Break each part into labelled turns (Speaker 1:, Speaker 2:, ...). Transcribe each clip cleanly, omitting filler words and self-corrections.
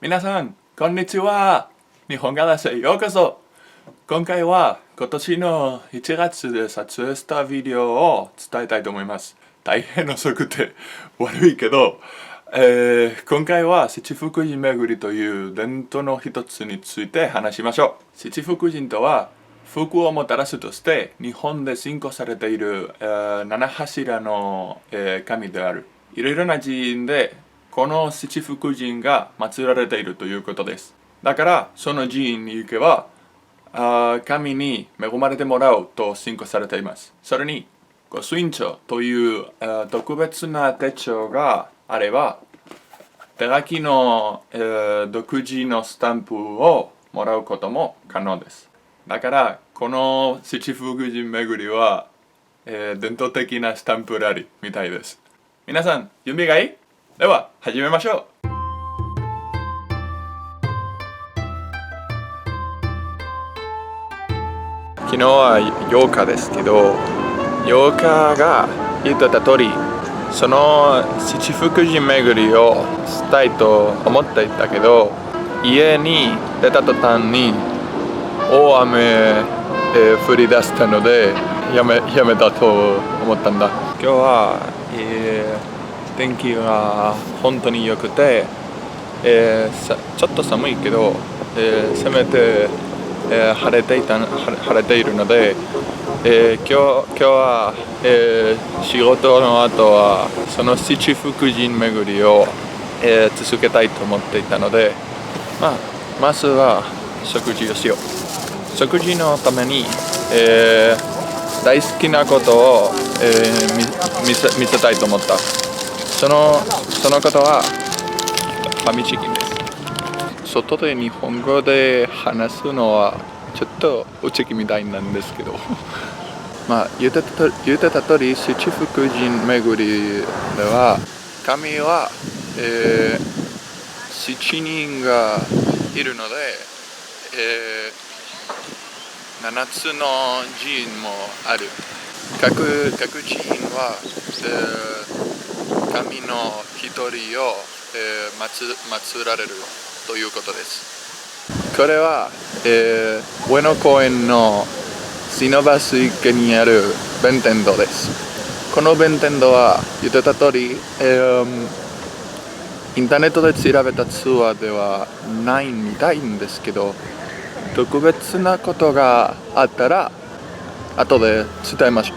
Speaker 1: 皆さん、こんにちは。日本ガラスへようこそ。今回は今年の1月で撮影したビデオを伝えたいと思います。大変遅くて悪いけど、今回は七福神巡りという伝統の一つについて話しましょう。七福神とは、福をもたらすとして日本で信仰されている、七柱の、神である。いろいろな寺院でこの七福神が祀られているということです。だからその寺院に行けば神に恵まれてもらうと信仰されています。それに御朱印帳という特別な手帳があれば手書きの、独自のスタンプをもらうことも可能です。だからこの七福神巡りは、伝統的なスタンプラリーみたいです。皆さん準備がいい？では始めましょう。昨日は8日ですけど、8日が言ってた通り、その七福神巡りをしたいと思っていたけど、家に出た途端に大雨、降り出したのでやめたと思ったんだ。今日は、天気が本当に良くて、ちょっと寒いけど、せめて、晴れているので、今日は、仕事の後はその七福神巡りを、続けたいと思っていたので、まずは食事をしよう。食事のために、大好きなことを、見せたいと思った。そのことはファミチキンです。外で日本語で話すのはちょっとうちきみたいなんですけど言ってた通り七福神巡りでは神は、7人がいるので、7つの寺院もある。各寺院は、神の一人を、祀られるということです。これは、上野公園の不忍池にある弁天堂です。この弁天堂は言ってた通り、インターネットで調べたツアーではないみたいんですけど、特別なことがあったら後で伝えます。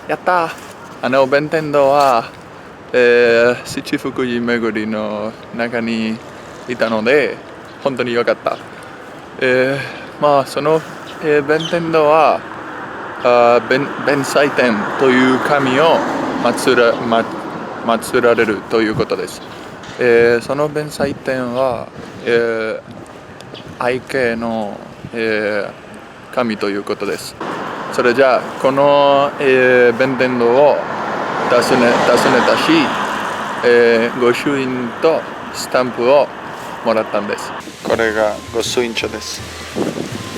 Speaker 1: やったー。弁天堂は、七福神巡りの中にいたので本当に良かった。その、弁天堂は弁財天という神を祀られるということです。その弁財天は、愛犬の、神ということです。それじゃあこの、弁天堂を訪ねたし、御朱印とスタンプをもらったんです。これが御朱印帳です。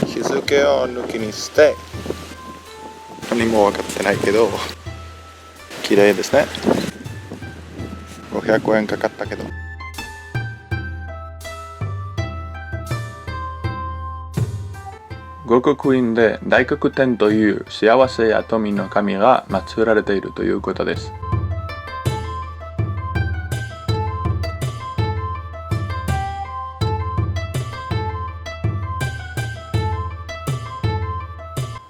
Speaker 1: 日付を抜きにして何も分かってないけど綺麗ですね。500円かかったけど。五穀院で大黒天という幸せや富の神が祀られているということです。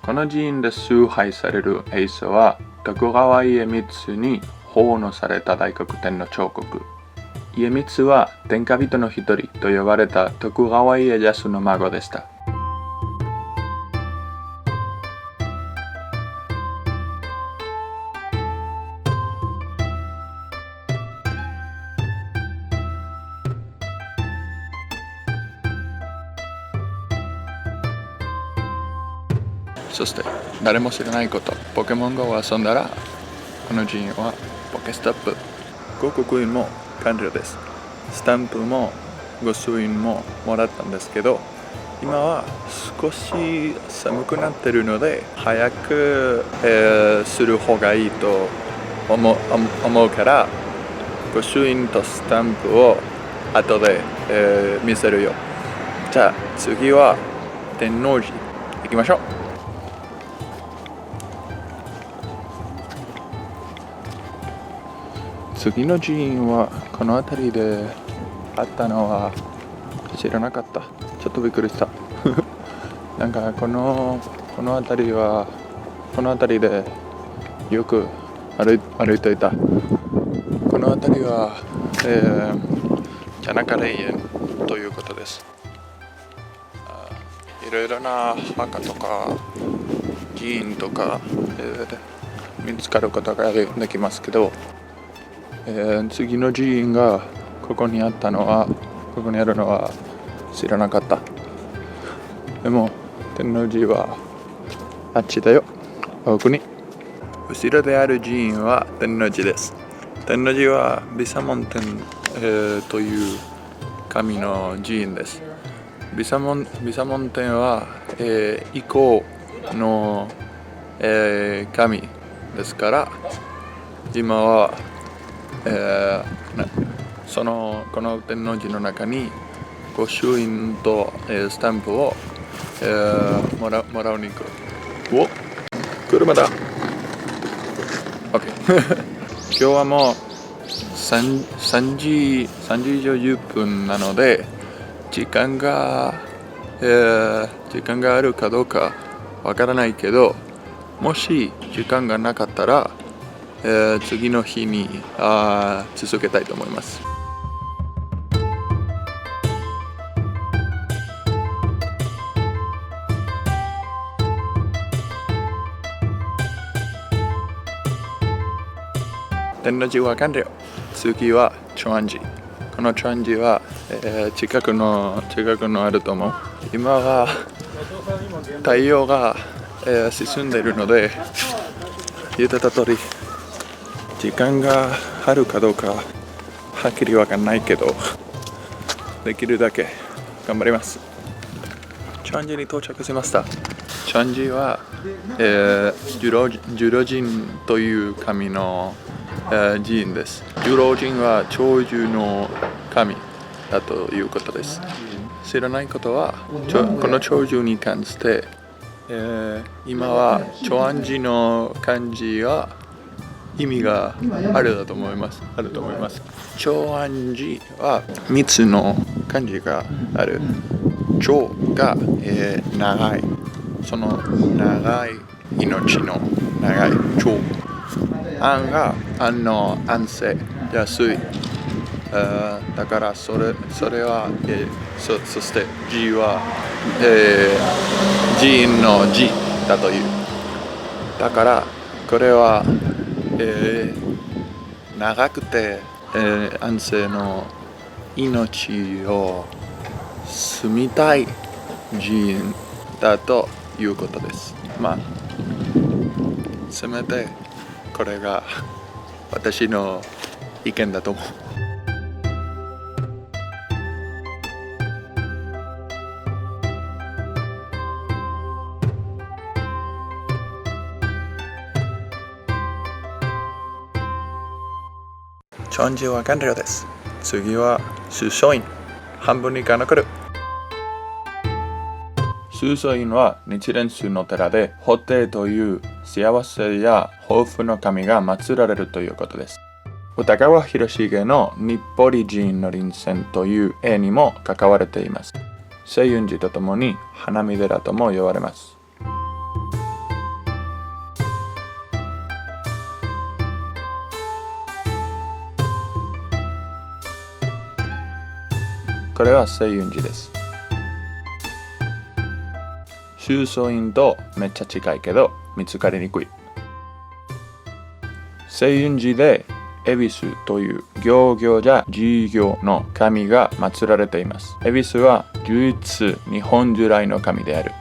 Speaker 1: この寺院で崇拝されるエイサは徳川家光に奉納された大黒天の彫刻。家光は天下人の一人と呼ばれた徳川家康の孫でした。そして誰も知らないこと、ポケモン GO を遊んだらこの寺院はポケストップ。ご刻印も完了です。スタンプも御朱印ももらったんですけど、今は少し寒くなってるので早く、する方がいいと思うから、御朱印とスタンプを後で、見せるよ。じゃあ次は天王寺行きましょう。次の寺院はこの辺りであったのは知らなかった。ちょっとびっくりしたなんかこの辺りはこの辺りでよく歩いていた。この辺りは、ジャナカ霊園ということです。いろいろな墓とか寺院とか、見つかることができますけど、次の寺院がここにあるのは知らなかった。でも天王寺はあっちだよ、奥に。後ろである寺院は天王寺です。天王寺は毘沙門天、という神の寺院です。毘沙門天は、以降の、神ですから、今は、この天王寺の中に御朱印と、スタンプを、もらうに行く。お、車だ。OK 今日はもう3時以上10分なので、時間があるかどうかわからないけど、もし時間がなかったら、次の日に続けたいと思います。天王寺は完了。次は長安寺。この長安寺は、近くのあると思う。今は太陽が、沈んでいるので、言ってた通り時間があるかどうかはっきりわかんないけど、できるだけ頑張ります。長安寺に到着しました。長安寺は、寿老人という神の、寺院です。寿老人は長寿の神だということです。知らないことは、この長寿に関して、今は長安寺の漢字は意味があると思います。長安寺は3つの漢字がある。長が、長い。その長い命の長い長。安が安の安静、安い。だからそれは、そして寺は、寺院の寺だという。だからこれは、長くて、安静の命を住みたい寺院だということです。せめてこれが私の意見だと思う。長安寺は完了です。次は崇宗院。半分以下残る。崇宗院は日蓮宗の寺で、法廷という幸せや豊富の神が祀られるということです。歌川広重の日暮里寺院の臨戦という絵にも関われています。清雲寺とともに花見寺とも呼ばれます。これは清雲寺です。崇宗院とめっちゃ近いけど見つかりにくい。清雲寺で恵比寿という行者事業の神が祀られています。恵比寿は唯一日本由来の神である。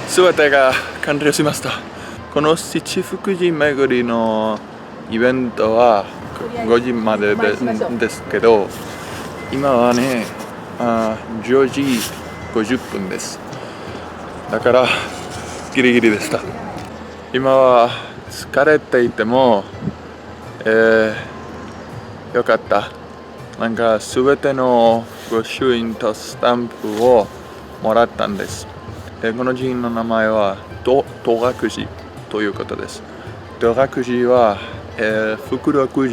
Speaker 1: 全てが完了しました。この七福神巡りのイベントは5時までですけど、今はね、10時50分です。だからギリギリでした。今は疲れていても、よかった。なんか全ての御朱印とスタンプをもらったんです。この寺院の名前は戸隠ということです。戸隠は、福禄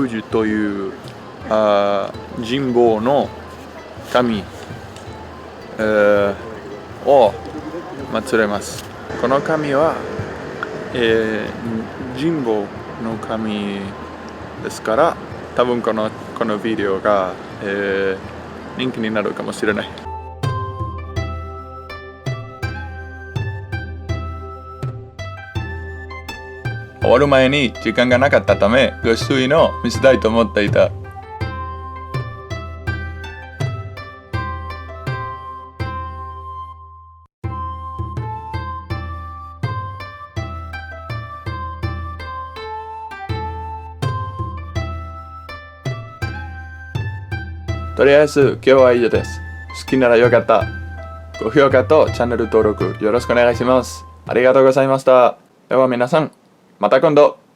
Speaker 1: 寿という神保の神、を祀れます。この神は、神保の神ですから、多分このビデオが、人気になるかもしれない。終わる前に時間がなかったため、御朱印を見せたいと思っていた。とりあえず今日は以上です。好きならよかった。ご評価とチャンネル登録よろしくお願いします。ありがとうございました。では皆さん、また今度。